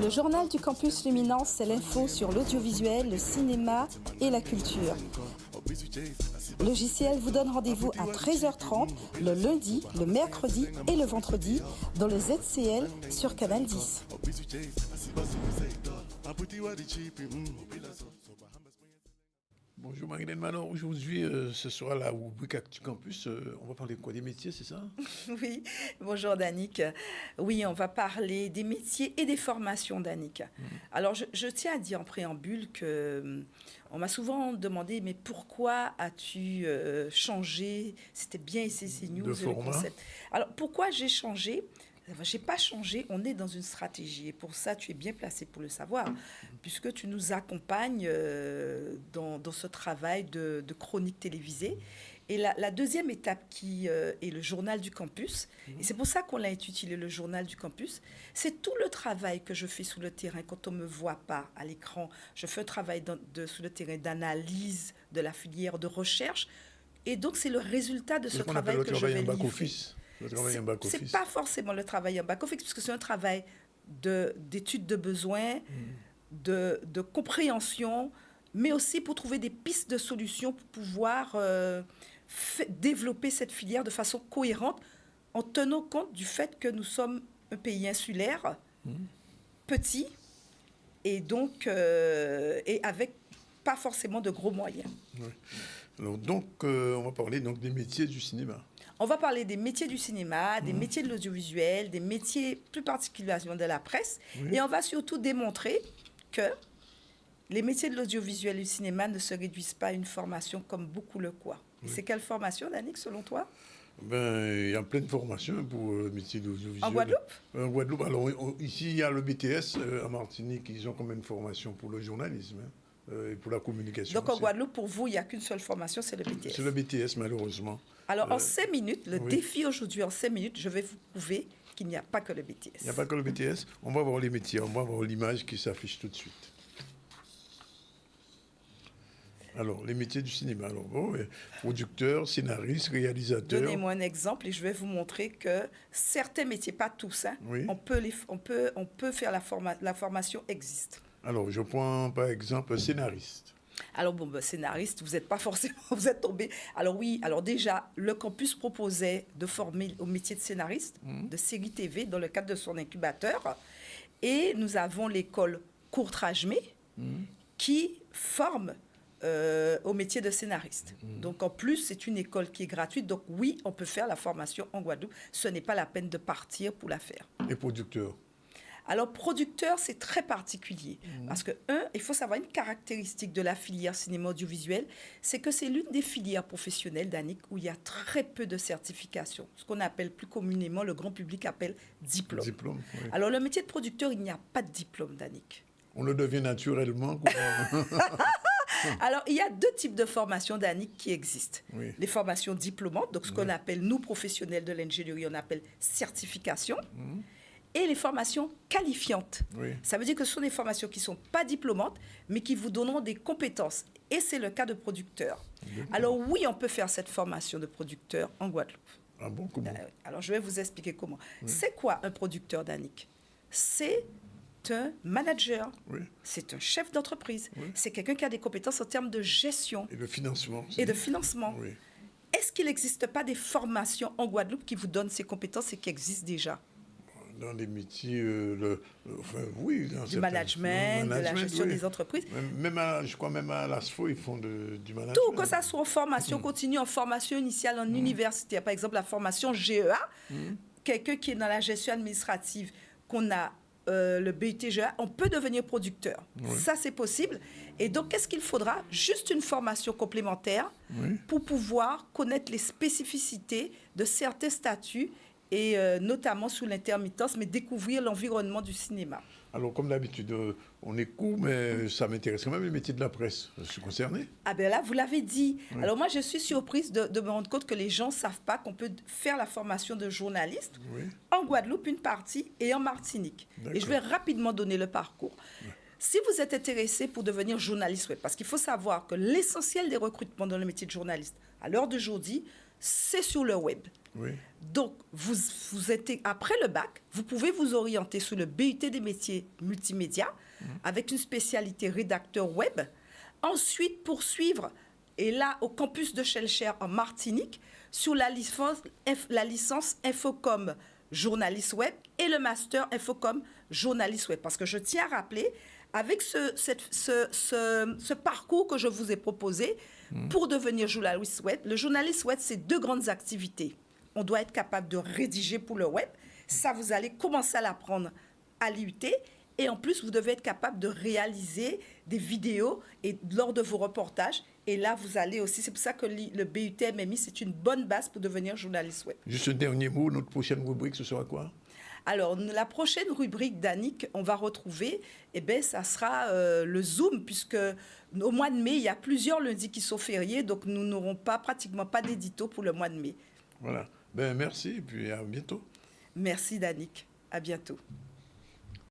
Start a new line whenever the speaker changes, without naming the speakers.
Le journal du campus Luminance, c'est l'info sur l'audiovisuel, le cinéma et la culture. Logiciel vous donne rendez-vous à 13h30 le lundi, le mercredi et le vendredi dans le ZCL sur Canal 10.
Bonjour Marilène Manon, aujourd'hui ce sera la rubrique Actu Campus, on va parler de quoi, des métiers, c'est ça?
Oui, bonjour Danick. Oui, on va parler des métiers et des formations Danick. Alors je tiens à dire en préambule que on m'a souvent demandé mais pourquoi as-tu changé? C'était bien SCC News
De format.
le concept. Alors pourquoi j'ai changé? J'ai pas changé, on est dans une stratégie et pour ça tu es bien placé pour le savoir puisque tu nous accompagnes dans ce travail de chronique télévisée. Et la deuxième étape qui est le journal du campus, et c'est pour ça qu'on l'a intitulé le journal du campus, c'est tout le travail que je fais sur le terrain quand on ne me voit pas à l'écran. Je fais un travail sur le terrain d'analyse de la filière de recherche et donc c'est le résultat de ce travail que je vais livrer. C'est pas forcément le travail en back-office, parce que c'est un travail d'étude de besoins, de compréhension, mais aussi pour trouver des pistes de solutions pour pouvoir développer cette filière de façon cohérente en tenant compte du fait que nous sommes un pays insulaire, petit, et donc et avec pas forcément de gros moyens.
Oui. Alors donc, on va parler donc des métiers du cinéma.
On va parler des métiers du cinéma, des métiers de l'audiovisuel, des métiers plus particulièrement de la presse.
Oui.
Et on va surtout démontrer que les métiers de l'audiovisuel et du cinéma ne se réduisent pas à une formation comme beaucoup le croient. Oui. C'est quelle formation, Danick, selon toi?
Il y a plein de formations pour le métier de l'audiovisuel.
En Guadeloupe?
En Guadeloupe. Alors ici, il y a le BTS. En Martinique, ils ont quand même une formation pour le journalisme. Et pour la communication.
Donc en Guadeloupe, pour vous, il n'y a qu'une seule formation, c'est le BTS.
C'est le BTS, malheureusement.
Alors en 5 minutes, le défi aujourd'hui, en 5 minutes, je vais vous prouver qu'il n'y a pas que le BTS.
Il n'y a pas que le BTS. On va voir les métiers, on va voir l'image qui s'affiche tout de suite. Alors, les métiers du cinéma. Alors, producteur, scénariste, réalisateur.
Donnez-moi un exemple et je vais vous montrer que certains métiers, pas tous, hein, on peut faire la formation existe.
Alors, je prends par exemple scénariste.
Alors, scénariste, vous n'êtes pas forcément, vous êtes tombé. Alors oui, alors déjà, le campus proposait de former au métier de scénariste, de série TV, dans le cadre de son incubateur. Et nous avons l'école Courtrage-Mé qui forme au métier de scénariste. Donc, en plus, c'est une école qui est gratuite. Donc, oui, on peut faire la formation en Guadeloupe. Ce n'est pas la peine de partir pour la faire.
Et producteur?
Alors, producteur, c'est très particulier. Parce que, il faut savoir une caractéristique de la filière cinéma audiovisuel, c'est que c'est l'une des filières professionnelles, Danick, où il y a très peu de certification. Ce qu'on appelle plus communément, le grand public appelle diplôme.
Diplôme, oui.
Alors, le métier de producteur, il n'y a pas de diplôme, Danick.
On le devient naturellement.
Alors, il y a 2 types de formations, Danick, qui existent.
Oui.
Les formations diplômantes, donc ce qu'on appelle, nous, professionnels de l'ingénierie, on appelle certification. Et les formations qualifiantes.
Oui.
Ça veut dire que ce sont des formations qui ne sont pas diplômantes, mais qui vous donneront des compétences. Et c'est le cas de producteur. Alors oui, on peut faire cette formation de producteur en Guadeloupe.
Ah bon, comment?
Alors je vais vous expliquer comment. C'est quoi un producteur, Danick? C'est un manager, c'est un chef d'entreprise, c'est quelqu'un qui a des compétences en termes de gestion.
Et de financement.
Et de financement.
Oui.
Est-ce qu'il n'existe pas des formations en Guadeloupe qui vous donnent ces compétences et qui existent déjà?
Dans les métiers, oui.
Du management, de la gestion des entreprises.
Je crois même à l'ASFO, ils font du management.
Tout, que ça soit en formation continue, en formation initiale, en université. Par exemple, la formation GEA, quelqu'un qui est dans la gestion administrative, qu'on a le BUT GEA, on peut devenir producteur. Ça, c'est possible. Et donc, qu'est-ce qu'il faudra? Juste une formation complémentaire pour pouvoir connaître les spécificités de certains statuts et notamment sous l'intermittence, mais découvrir l'environnement du cinéma.
Alors, comme d'habitude, on est court, mais ça m'intéresse quand même, les métiers de la presse. Je suis concerné.
Ah ben là, vous l'avez dit. Alors moi, je suis surprise de me rendre compte que les gens ne savent pas qu'on peut faire la formation de journaliste en Guadeloupe, une partie, et en Martinique. Et je vais rapidement donner le parcours. Si vous êtes intéressé pour devenir journaliste web, parce qu'il faut savoir que l'essentiel des recrutements dans le métier de journaliste, à l'heure d'aujourd'hui, c'est sur le web.
Oui.
Donc, vous êtes, après le bac, vous pouvez vous orienter sur le BUT des métiers multimédia avec une spécialité rédacteur web. Ensuite, poursuivre, et là, au campus de Schellcher en Martinique, sur la licence Infocom journaliste web et le master Infocom journaliste web. Parce que je tiens à rappeler, avec ce parcours que je vous ai proposé pour devenir journaliste web, le journaliste web, c'est 2 grandes activités. On doit être capable de rédiger pour le web. Ça, vous allez commencer à l'apprendre à l'IUT. Et en plus, vous devez être capable de réaliser des vidéos et lors de vos reportages. Et là, vous allez aussi, c'est pour ça que le BUT MMI, c'est une bonne base pour devenir journaliste web.
Juste un dernier mot, notre prochaine rubrique, ce sera quoi?
Alors, la prochaine rubrique d'Annick, on va retrouver, ça sera le Zoom, puisque au mois de mai, il y a plusieurs lundis qui sont fériés, donc nous n'aurons pratiquement pas d'édito pour le mois de mai.
Voilà. Merci, et puis à bientôt.
Merci, Danick. À bientôt.